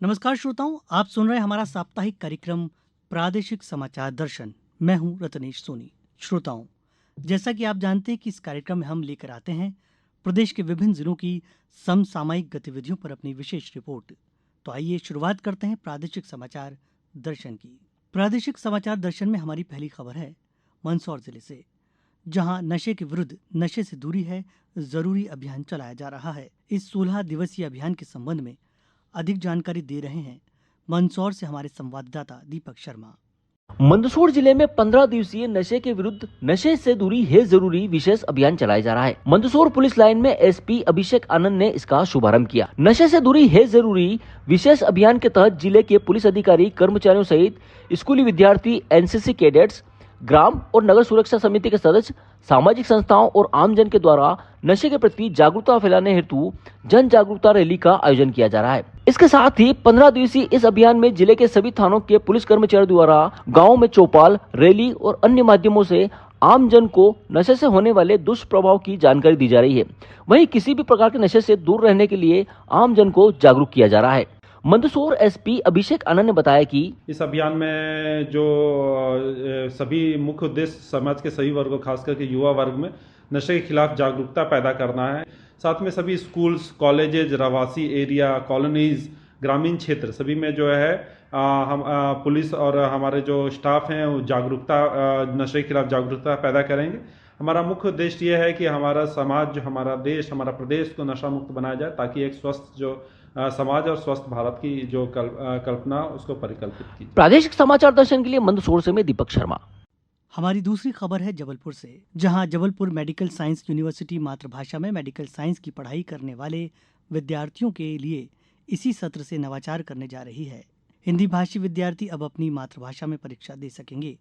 नमस्कार श्रोताओं, आप सुन रहे हैं हमारा साप्ताहिक कार्यक्रम प्रादेशिक समाचार दर्शन। मैं हूं रत्नेश सोनी। श्रोताओं, जैसा कि आप जानते हैं कि इस कार्यक्रम में हम लेकर आते हैं प्रदेश के विभिन्न जिलों की समसामयिक गतिविधियों पर अपनी विशेष रिपोर्ट। तो आइए शुरुआत करते हैं प्रादेशिक समाचार दर्शन की। प्रादेशिक समाचार दर्शन में हमारी पहली खबर है मंदसौर जिले से, जहां नशे के विरुद्ध नशे से दूरी है जरूरी अभियान चलाया जा रहा है। इस 16 दिवसीय अभियान के संबंध में अधिक जानकारी दे रहे हैं मंदसौर से हमारे संवाददाता दीपक शर्मा। मंदसौर जिले में 15 दिवसीय नशे के विरुद्ध नशे से दूरी है जरूरी विशेष अभियान चलाया जा रहा है। मंदसौर पुलिस लाइन में एसपी अभिषेक आनंद ने इसका शुभारंभ किया। नशे से दूरी है जरूरी विशेष अभियान के तहत जिले के पुलिस अधिकारी, कर्मचारियों सहित स्कूली विद्यार्थी, एनसीसी कैडेट्स, ग्राम और नगर सुरक्षा समिति के सदस्य, सामाजिक संस्थाओं और आमजन के द्वारा नशे के प्रति जागरूकता फैलाने हेतु जन जागरूकता रैली का आयोजन किया जा रहा है। इसके साथ ही 15 दिवसीय इस अभियान में जिले के सभी थानों के पुलिस कर्मचारियों द्वारा गाँव में चौपाल, रैली और अन्य माध्यमों से आम जन को नशे से होने वाले दुष्प्रभाव की जानकारी दी जा रही है। वहीं किसी भी प्रकार के नशे से दूर रहने के लिए आम जन को जागरूक किया जा रहा है। मंदसौर एसपी अभिषेक आनंद ने बताया कि इस अभियान में जो सभी मुख्य उद्देश्य समाज के सभी वर्गों, खास करके युवा वर्ग में नशे के खिलाफ जागरूकता पैदा करना है। साथ में सभी स्कूल्स, कॉलेजेज, रहवासी एरिया, कॉलोनीज, ग्रामीण क्षेत्र सभी में जो है हम पुलिस और हमारे जो स्टाफ हैं वो जागरूकता, नशे के खिलाफ जागरूकता पैदा करेंगे। हमारा मुख्य उद्देश्य ये है कि हमारा समाज, हमारा देश, हमारा प्रदेश को नशा मुक्त बनाया जाए, ताकि एक स्वस्थ जो समाज और स्वस्थ भारत की जो कल्पना उसको परिकल्पित की जाए। प्रादेशिक समाचार दर्शन के लिए मंदसौर से मैं दीपक शर्मा। हमारी दूसरी खबर है जबलपुर से, जहां जबलपुर मेडिकल साइंस यूनिवर्सिटी मातृभाषा में मेडिकल साइंस की पढ़ाई करने वाले विद्यार्थियों के लिए इसी सत्र से नवाचार करने जा रही है। हिंदी भाषी विद्यार्थी अब अपनी मातृभाषा में परीक्षा दे सकेंगे।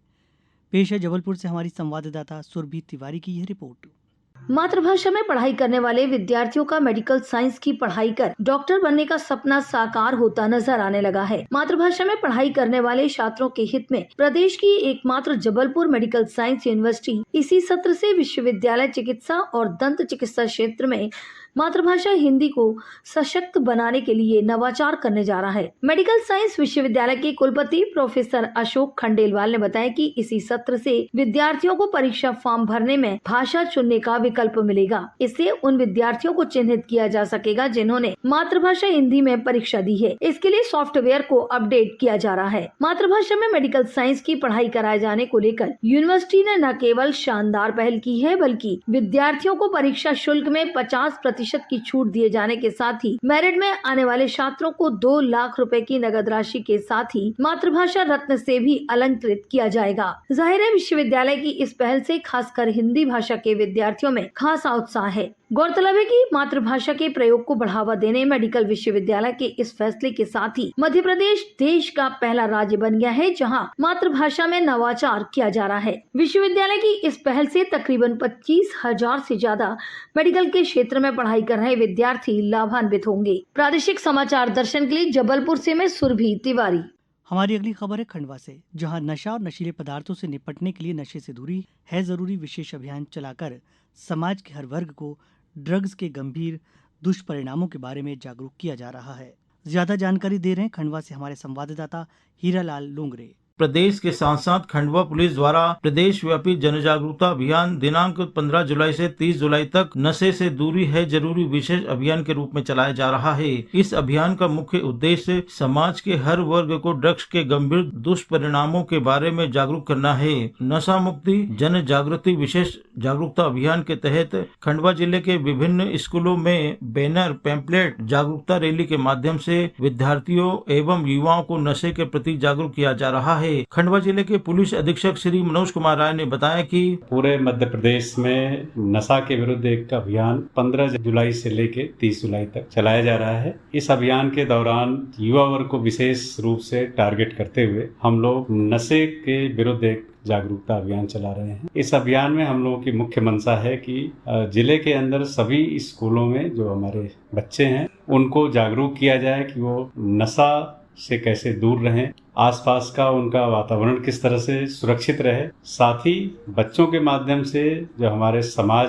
पेश है जबलपुर से हमारी संवाददाता सुरभि तिवारी की यह रिपोर्ट। मातृभाषा में पढ़ाई करने वाले विद्यार्थियों का मेडिकल साइंस की पढ़ाई कर डॉक्टर बनने का सपना साकार होता नजर आने लगा है। मातृभाषा में पढ़ाई करने वाले छात्रों के हित में प्रदेश की एकमात्र जबलपुर मेडिकल साइंस यूनिवर्सिटी इसी सत्र से विश्वविद्यालय चिकित्सा और दंत चिकित्सा क्षेत्र में मातृभाषा हिंदी को सशक्त बनाने के लिए नवाचार करने जा रहा है। मेडिकल साइंस विश्वविद्यालय के कुलपति प्रोफेसर अशोक खंडेलवाल ने बताया कि इसी सत्र से विद्यार्थियों को परीक्षा फॉर्म भरने में भाषा चुनने का विकल्प मिलेगा। इससे उन विद्यार्थियों को चिन्हित किया जा सकेगा जिन्होंने मातृभाषा हिंदी में परीक्षा दी है। इसके लिए सॉफ्टवेयर को अपडेट किया जा रहा है। मातृभाषा में मेडिकल साइंस की पढ़ाई कराए जाने को लेकर यूनिवर्सिटी ने न केवल शानदार पहल की है, बल्कि विद्यार्थियों को परीक्षा शुल्क में 50% की छूट दिए जाने के साथ ही मेरिट में आने वाले छात्रों को 2 लाख रुपए की नगद राशि के साथ ही मातृभाषा रत्न से भी अलंकृत किया जाएगा। जाहिर है विश्वविद्यालय की इस पहल से खासकर हिंदी भाषा के विद्यार्थियों में खासा उत्साह है। गौरतलब है कि मातृभाषा के प्रयोग को बढ़ावा देने मेडिकल विश्वविद्यालय के इस फैसले के साथ ही मध्य प्रदेश देश का पहला राज्य बन गया है जहां मातृभाषा में नवाचार किया जा रहा है। विश्वविद्यालय की इस पहल से तकरीबन 25,000 से ज्यादा मेडिकल के क्षेत्र में पढ़ाई कर रहे विद्यार्थी लाभान्वित होंगे। प्रादेशिक समाचार दर्शन के लिए जबलपुर से मैं सुरभि तिवारी। हमारी अगली खबर है खंडवा से, जहां नशा और नशीले पदार्थों से निपटने के लिए नशे से दूरी है जरूरी विशेष अभियान चलाकर समाज के हर वर्ग को ड्रग्स के गंभीर दुष्परिणामों के बारे में जागरूक किया जा रहा है। ज्यादा जानकारी दे रहे हैं खंडवा से हमारे संवाददाता हीरालाल लोंगरे। प्रदेश के साथ साथ खंडवा पुलिस द्वारा प्रदेश व्यापी जन जागरूकता अभियान दिनांक 15 जुलाई से 30 जुलाई तक नशे से दूरी है जरूरी विशेष अभियान के रूप में चलाया जा रहा है। इस अभियान का मुख्य उद्देश्य समाज के हर वर्ग को ड्रग्स के गंभीर दुष्परिणामों के बारे में जागरूक करना है। नशा मुक्ति जन जागृति विशेष जागरूकता अभियान के तहत खंडवा जिले के विभिन्न स्कूलों में बैनर, पैम्पलेट, जागरूकता रैली के माध्यम से विद्यार्थियों एवं युवाओं को नशे के प्रति जागरूक किया जा रहा है। खंडवा जिले के पुलिस अधीक्षक श्री मनोज कुमार राय ने बताया कि पूरे मध्य प्रदेश में नशा के विरुद्ध एक अभियान 15 जुलाई से लेकर 30 जुलाई तक चलाया जा रहा है। इस अभियान के दौरान युवा वर्ग को विशेष रूप से टारगेट करते हुए हम लोग नशे के विरुद्ध एक जागरूकता अभियान चला रहे हैं। इस अभियान में हम लोगों की मुख्य मंशा है कि जिले के अंदर सभी स्कूलों में जो हमारे बच्चे हैं उनको जागरूक किया जाए कि वो नशा से कैसे दूर रहें, आसपास का उनका वातावरण किस तरह से सुरक्षित रहे। साथ ही बच्चों के माध्यम से जो हमारे समाज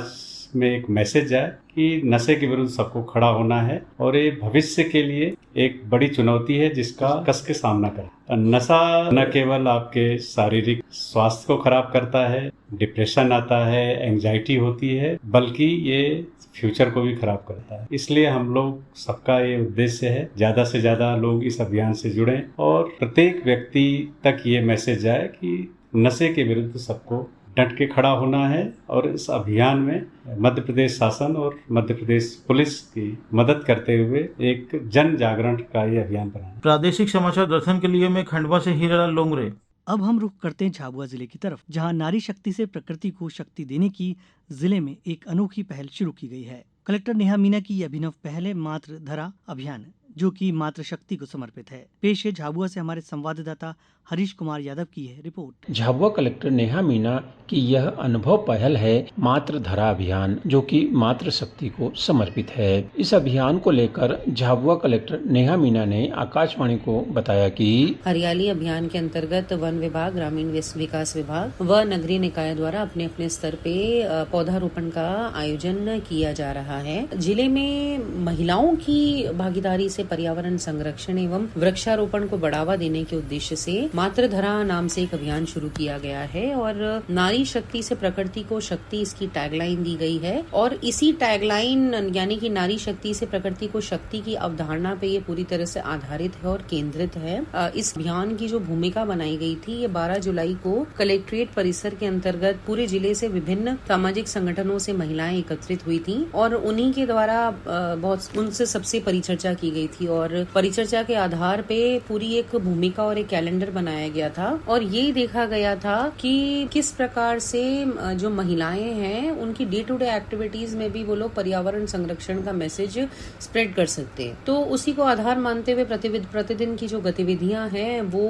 में एक मैसेज जाए कि नशे के विरुद्ध सबको खड़ा होना है और ये भविष्य के लिए एक बड़ी चुनौती है जिसका कस के सामना करें। नशा न केवल आपके शारीरिक स्वास्थ्य को खराब करता है, डिप्रेशन आता है, एंजाइटी होती है, बल्कि ये फ्यूचर को भी खराब करता है। इसलिए हम लोग सबका ये उद्देश्य है ज़्यादा से ज़्यादा लोग इस अभियान से जुड़ें और प्रत्येक व्यक्ति तक ये मैसेज जाए कि नशे के विरुद्ध सबको डट के खड़ा होना है और इस अभियान में मध्य प्रदेश शासन और मध्य प्रदेश पुलिस की मदद करते हुए एक जन जागरण का ये अभियान बनाया। प्रादेशिक समाचार दर्शन के लिए मैं खंडवा से हीरालाल लोंगरे। अब हम रुख करते हैं झाबुआ जिले की तरफ, जहां नारी शक्ति से प्रकृति को शक्ति देने की जिले में एक अनोखी पहल शुरू की गई है। कलेक्टर नेहा मीना की ये अभिनव पहल है मातृ धरा अभियान, जो कि मातृशक्ति को समर्पित है। पेश है झाबुआ से हमारे संवाददाता हरीश कुमार यादव की है रिपोर्ट। झाबुआ कलेक्टर नेहा मीना की यह अनुभव पहल है मातृ धरा अभियान, जो कि मातृशक्ति को समर्पित है। इस अभियान को लेकर झाबुआ कलेक्टर नेहा मीना ने आकाशवाणी को बताया कि हरियाली अभियान के अंतर्गत वन विभाग, ग्रामीण विकास विभाग व नगरीय निकाय द्वारा अपने अपने स्तर पे पौधारोपण का आयोजन किया जा रहा है। जिले में महिलाओं की भागीदारी से पर्यावरण संरक्षण एवं वृक्षारोपण को बढ़ावा देने के उद्देश्य से मातृधरा नाम से एक अभियान शुरू किया गया है और नारी शक्ति से प्रकृति को शक्ति, इसकी टैगलाइन दी गई है। और इसी टैगलाइन यानी कि नारी शक्ति से प्रकृति को शक्ति की अवधारणा पे ये पूरी तरह से आधारित है और केंद्रित है। इस अभियान की जो भूमिका बनाई गई थी, ये 12 जुलाई को कलेक्ट्रेट परिसर के अंतर्गत पूरे जिले से विभिन्न सामाजिक संगठनों से महिलाएं एकत्रित हुई थी और उन्हीं के द्वारा उनसे सबसे परिचर्चा की गई थी और परिचर्चा के आधार पे पूरी एक भूमिका और एक कैलेंडर बनाया गया था और ये देखा गया था कि किस प्रकार से जो महिलाएं हैं उनकी डे टू डे एक्टिविटीज में भी वो लोग पर्यावरण संरक्षण का मैसेज स्प्रेड कर सकते हैं। तो उसी को आधार मानते हुए प्रतिदिन की जो गतिविधियां हैं वो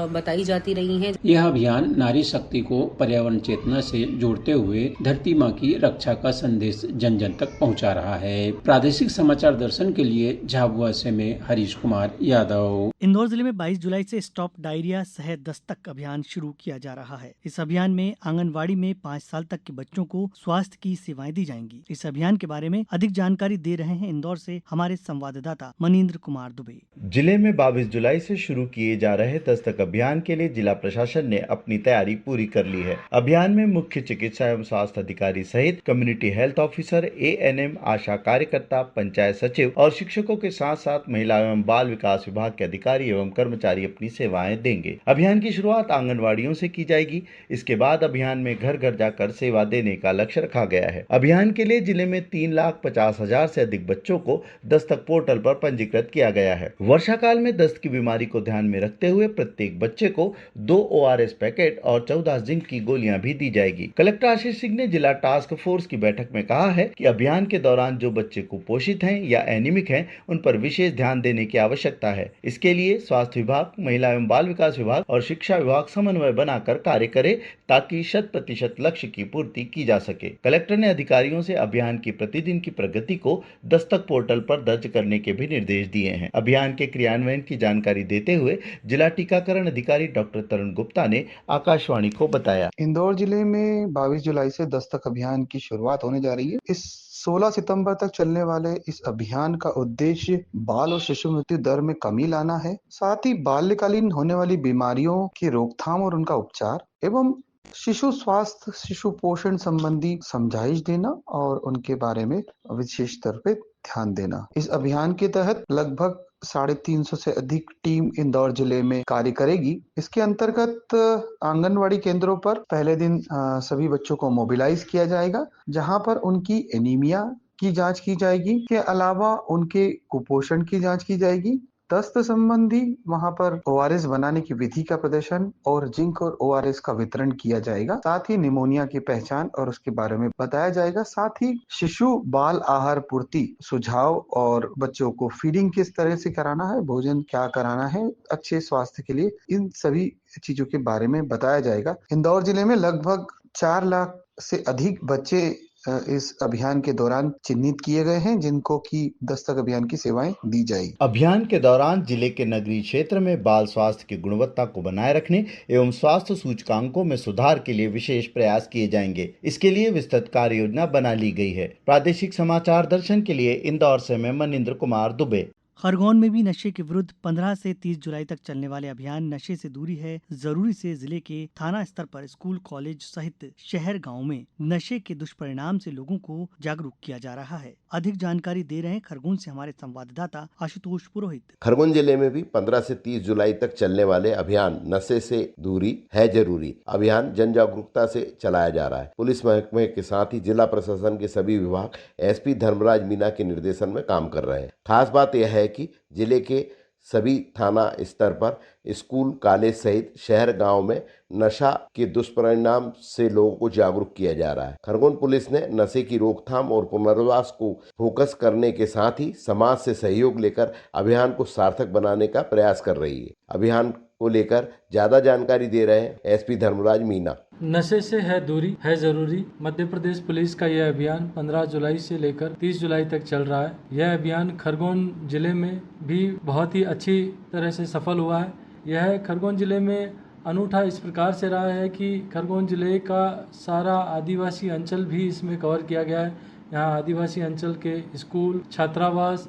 बताई जाती रही हैं। यह अभियान नारी शक्ति को पर्यावरण चेतना से जोड़ते हुए धरती माँ की रक्षा का संदेश जन जन तक पहुँचा रहा है। प्रादेशिक समाचार दर्शन के लिए झाबुआ से मैं हरीश कुमार यादव। इंदौर जिले में 22 जुलाई से स्टॉप डायरिया सह दस्तक अभियान शुरू किया जा रहा है। इस अभियान में आंगनवाड़ी में 5 साल तक के बच्चों को स्वास्थ्य की सेवाएं दी जाएंगी। इस अभियान के बारे में अधिक जानकारी दे रहे हैं इंदौर से हमारे संवाददाता मनींद्र कुमार दुबे। जिले में 22 जुलाई से शुरू किए जा रहे दस्तक अभियान के लिए जिला प्रशासन ने अपनी तैयारी पूरी कर ली है। अभियान में मुख्य चिकित्सा एवं स्वास्थ्य अधिकारी सहित कम्युनिटी हेल्थ ऑफिसर, ANM, आशा कार्यकर्ता, पंचायत सचिव और शिक्षकों के साथ साथ महिला एवं बाल विकास विभाग के अधिकारी एवं कर्मचारी अपनी सेवाएं देंगे। अभियान की शुरुआत आंगनवाड़ियों से की जाएगी। इसके बाद अभियान में घर घर जाकर सेवा देने का लक्ष्य रखा गया है। अभियान के लिए जिले में 3,50,000 से अधिक बच्चों को दस्तक पोर्टल पर पंजीकृत किया गया है। वर्षा काल में दस्त की बीमारी को ध्यान में रखते हुए प्रत्येक बच्चे को 2 ORS पैकेट और 14 जिंक की गोलियां भी दी जाएगी। कलेक्टर आशीष सिंह ने जिला टास्क फोर्स की बैठक में कहा है कि अभियान के दौरान जो बच्चे कुपोषित हैं या एनीमिक हैं, उन पर विशेष ध्यान देने की आवश्यकता है। इसके लिए स्वास्थ्य विभाग, महिला एवं बाल विकास विभाग और शिक्षा विभाग समन्वय बनाकर कार्य करे ताकि 100% लक्ष्य की पूर्ति की जा सके। कलेक्टर ने अधिकारियों से अभियान की प्रतिदिन की प्रगति को दस्तक पोर्टल पर दर्ज करने के भी निर्देश दिए हैं। अभियान के क्रियान्वयन की जानकारी देते हुए जिला टीकाकरण अधिकारी डॉक्टर तरुण गुप्ता ने आकाशवाणी को बताया। इंदौर जिले में 22 जुलाई से दस्तक अभियान की शुरुआत होने जा रही है। इस 16 सितंबर तक चलने वाले इस अभियान का उद्देश्य बाल और शिशु मृत्यु दर में कमी लाना है, साथ ही बाल्यकालीन होने वाली बीमारियों की रोकथाम और उनका उपचार एवं शिशु स्वास्थ्य, शिशु पोषण संबंधी समझाइश देना और उनके बारे में विशेष तौर पे ध्यान देना। इस अभियान के तहत लगभग 350 से अधिक टीम इंदौर जिले में कार्य करेगी। इसके अंतर्गत आंगनवाड़ी केंद्रों पर पहले दिन सभी बच्चों को मोबिलाइज किया जाएगा, जहां पर उनकी एनीमिया की जांच की जाएगी। के अलावा उनके कुपोषण की जांच की जाएगी। दस्त संबंधी वहां पर ORS बनाने की विधि का प्रदर्शन और जिंक और ORS का वितरण किया जाएगा। साथ ही निमोनिया की पहचान और उसके बारे में बताया जाएगा। साथ ही शिशु बाल आहार पूर्ति सुझाव और बच्चों को फीडिंग किस तरह से कराना है, भोजन क्या कराना है अच्छे स्वास्थ्य के लिए, इन सभी चीजों के बारे में बताया जाएगा। इंदौर जिले में लगभग 4 लाख से अधिक बच्चे इस अभियान के दौरान चिन्हित किए गए हैं, जिनको की दस्तक अभियान की सेवाएं दी जाएगी। अभियान के दौरान जिले के नगरीय क्षेत्र में बाल स्वास्थ्य की गुणवत्ता को बनाए रखने एवं स्वास्थ्य सूचकांकों में सुधार के लिए विशेष प्रयास किए जाएंगे। इसके लिए विस्तृत कार्य योजना बना ली गई है। प्रादेशिक समाचार दर्शन के लिए इंदौर से मैं मनिंद्र कुमार दुबे। खरगोन में भी नशे के विरुद्ध 15 से 30 जुलाई तक चलने वाले अभियान नशे से दूरी है जरूरी से जिले के थाना स्तर पर स्कूल, कॉलेज सहित शहर गांव में नशे के दुष्परिणाम से लोगों को जागरूक किया जा रहा है। अधिक जानकारी दे रहे हैं खरगोन से हमारे संवाददाता आशुतोष पुरोहित। खरगोन जिले में भी 15 से 30 जुलाई तक चलने वाले अभियान नशे से दूरी है जरूरी अभियान जन जागरूकता से चलाया जा रहा है। पुलिस महकमे के साथ ही जिला प्रशासन के सभी विभाग एसपी धर्मराज मीना के निर्देशन में काम कर रहे हैं। खास बात यह है कि जिले के सभी थाना स्तर पर स्कूल, कॉलेज सहित शहर गांव में नशा के दुष्परिणाम से लोगों को जागरूक किया जा रहा है। खरगोन पुलिस ने नशे की रोकथाम और पुनर्वास को फोकस करने के साथ ही समाज से सहयोग लेकर अभियान को सार्थक बनाने का प्रयास कर रही है। अभियान को लेकर ज्यादा जानकारी दे रहे हैं एसपी धर्मराज मीना। नशे से है दूरी है जरूरी मध्य प्रदेश पुलिस का यह अभियान 15 जुलाई से लेकर 30 जुलाई तक चल रहा है। यह अभियान खरगोन जिले में भी बहुत ही अच्छी तरह से सफल हुआ है। यह खरगोन जिले में अनूठा इस प्रकार से रहा है कि खरगोन जिले का सारा आदिवासी अंचल भी इसमें कवर किया गया है। यहाँ आदिवासी अंचल के स्कूल, छात्रावास,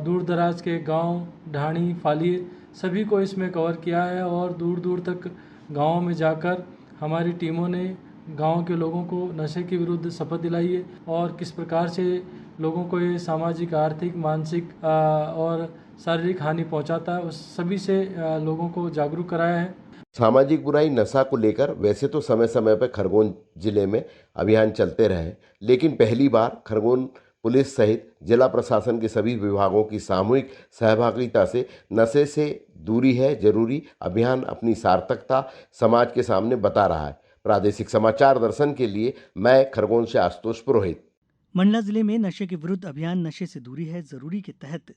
दूर दराज के गांव, ढाणी, फालिए सभी को इसमें कवर किया है और दूर दूर तक गाँव में जाकर हमारी टीमों ने गांव के लोगों को नशे के विरुद्ध शपथ दिलाई है और किस प्रकार से लोगों को ये सामाजिक, आर्थिक, मानसिक और शारीरिक हानि पहुंचाता है, उस सभी से लोगों को जागरूक कराया है। सामाजिक बुराई नशा को लेकर वैसे तो समय समय पर खरगोन जिले में अभियान चलते रहे, लेकिन पहली बार खरगोन पुलिस सहित जिला प्रशासन के सभी विभागों की सामूहिक सहभागिता से नशे से दूरी है जरूरी अभियान अपनी सार्थकता समाज के सामने बता रहा है। प्रादेशिक समाचार दर्शन के लिए मैं खरगोन से आशुतोष पुरोहित। मंडला जिले में नशे के विरुद्ध अभियान नशे से दूरी है जरूरी के तहत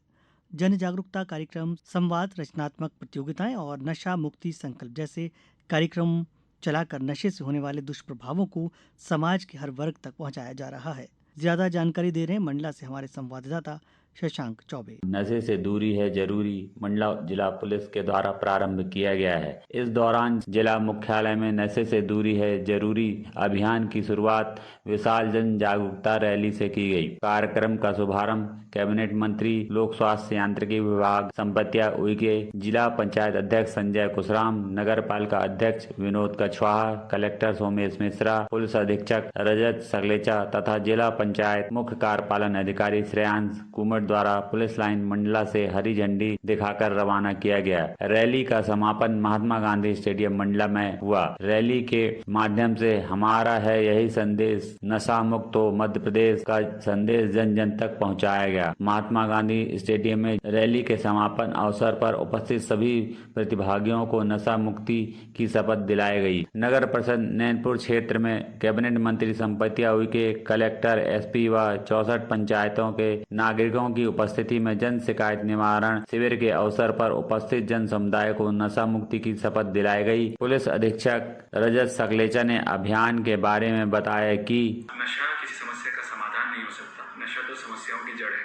जन जागरूकता कार्यक्रम, संवाद, रचनात्मक प्रतियोगिताएं और नशा मुक्ति संकल्प जैसे कार्यक्रम चलाकर नशे से होने वाले दुष्प्रभावों को समाज के हर वर्ग तक पहुंचाया जा रहा है। ज्यादा जानकारी दे रहे हैं मंडला से हमारे संवाददाता शशांक चौबे। नशे से दूरी है जरूरी मंडला जिला पुलिस के द्वारा प्रारंभ किया गया है। इस दौरान जिला मुख्यालय में नशे से दूरी है जरूरी अभियान की शुरुआत विशाल जन जागरूकता रैली से की गई। कार्यक्रम का शुभारंभ कैबिनेट मंत्री लोक स्वास्थ्य यांत्रिकी विभाग संपतिया उइके, जिला पंचायत अध्यक्ष संजय कुशराम, नगर पालिका अध्यक्ष विनोद कछवाहा, कलेक्टर सोमेश मिश्रा, पुलिस अधीक्षक रजत सकलेचा तथा जिला पंचायत मुख्य कार्यपालन अधिकारी श्रेयांश कुमर द्वारा पुलिस लाइन मंडला से हरी झंडी दिखाकर रवाना किया गया। रैली का समापन महात्मा गांधी स्टेडियम मंडला में हुआ। रैली के माध्यम से हमारा है यही संदेश, नशा मुक्त हो मध्य प्रदेश का संदेश जन जन तक पहुंचाया गया। महात्मा गांधी स्टेडियम में रैली के समापन अवसर पर उपस्थित सभी प्रतिभागियों को नशा मुक्ति की शपथ दिलाई गई। नगर परिषद नैनपुर क्षेत्र में कैबिनेट मंत्री संपतिया उइके, कलेक्टर, एसपी व 64 पंचायतों के नागरिकों की उपस्थिति में जन शिकायत निवारण शिविर के अवसर पर उपस्थित जन समुदाय को नशा मुक्ति की शपथ दिलाई गई। पुलिस अधीक्षक रजत सकलेचा ने अभियान के बारे में बताया कि नशा किसी समस्या का समाधान नहीं हो सकता। नशा तो समस्याओं की जड़ है।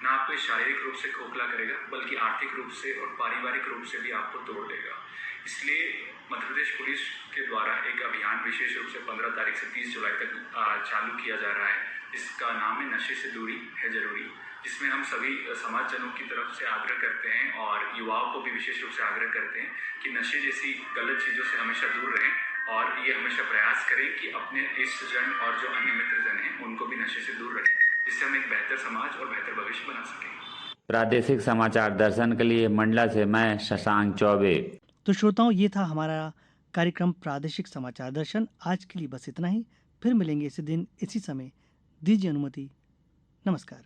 न आपको शारीरिक रूप से खोखला करेगा बल्कि आर्थिक रूप से और पारिवारिक रूप से भी आपको तोड़ देगा। इसलिए मध्य प्रदेश पुलिस के द्वारा एक अभियान विशेष रूप से 15 तारीख से 30 जुलाई तक चालू किया जा रहा है। इसका नाम है नशे से दूरी है जरूरी, जिसमें हम सभी समाजजनों की तरफ से आग्रह करते हैं और युवाओं को भी विशेष रूप से आग्रह करते हैं कि नशे जैसी गलत चीज़ों से हमेशा दूर रहें और ये हमेशा प्रयास करें कि अपने इष्टजन और जो अन्य मित्रजन हैं उनको भी नशे से दूर रखें, जिससे हम एक बेहतर समाज और बेहतर भविष्य बना सकें। प्रादेशिक समाचार दर्शन के लिए मंडला से मैं शशांक चौबे। तो श्रोताओं, ये था हमारा कार्यक्रम प्रादेशिक समाचार दर्शन। आज के लिए बस इतना ही। फिर मिलेंगे इसी दिन इसी समय। दीजिए अनुमति। नमस्कार।